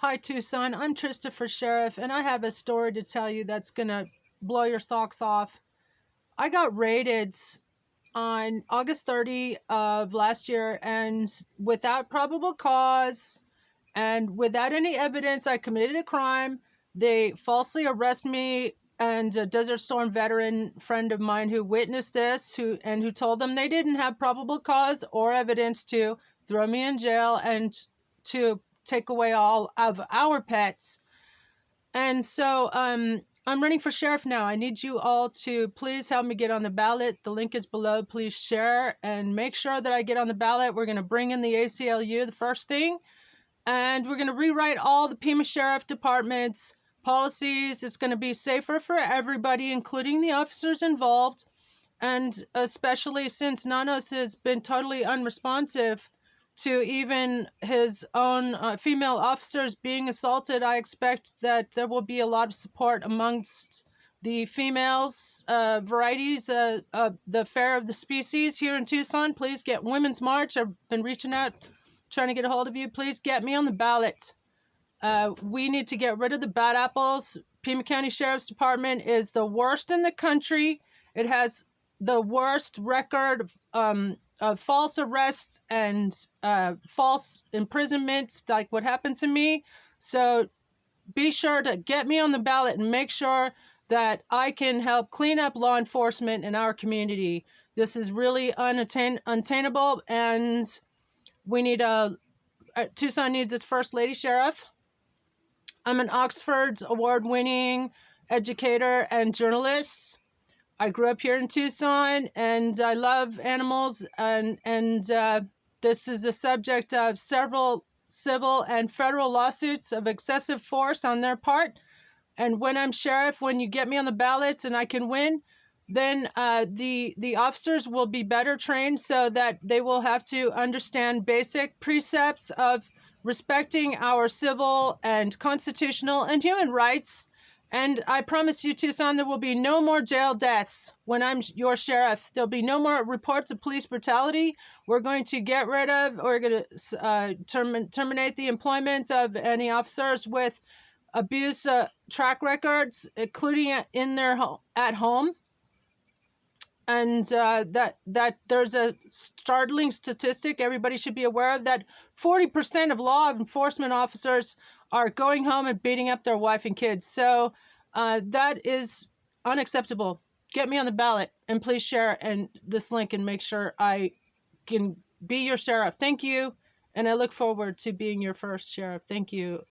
Hi, Tucson. I'm Tristaforsheriff, and I have a story to tell you that's going to blow your socks off. I got raided on August 30 of last year, and without probable cause and without any evidence I committed a crime. They falsely arrest me, and a Desert Storm veteran friend of mine who witnessed this, who told them they didn't have probable cause or evidence to throw me in jail and to take away all of our pets. And so I'm running for sheriff now. I need you all to please help me get on the ballot. The link is below. Please share and make sure that I get on the ballot. We're going to bring in the ACLU, the first thing, and we're going to rewrite all the Pima Sheriff Department's policies. It's going to be safer for everybody, including the officers involved. And especially since Nanos has been totally unresponsive to even his own female officers being assaulted, I expect that there will be a lot of support amongst the females varieties of the fair of the species here in Tucson. Please get Women's March. I've been reaching out, trying to get a hold of you. Please get me on the ballot. We need to get rid of the bad apples. Pima County Sheriff's Department is the worst in the country. It has the worst record of false arrests and false imprisonments, like what happened to me. So be sure to get me on the ballot and make sure that I can help clean up law enforcement in our community. This is really unattainable, and we need Tucson needs its first lady sheriff. I'm an Oxford award-winning educator and journalist. I grew up here in Tucson, and I love animals, and this is the subject of several civil and federal lawsuits of excessive force on their part. And when I'm sheriff, when you get me on the ballots and I can win, then the officers will be better trained so that they will have to understand basic precepts of respecting our civil and constitutional and human rights. And I promise you, Tucson, there will be no more jail deaths when I'm your sheriff. There'll be no more reports of police brutality. We're going to get rid of, or going to terminate the employment of any officers with abuse track records, including in their at home. And that there's a startling statistic everybody should be aware of, that 40% of law enforcement officers are going home and beating up their wife and kids. So that is unacceptable. Get me on the ballot, and please share this link and make sure I can be your sheriff. Thank you, and I look forward to being your first sheriff. Thank you.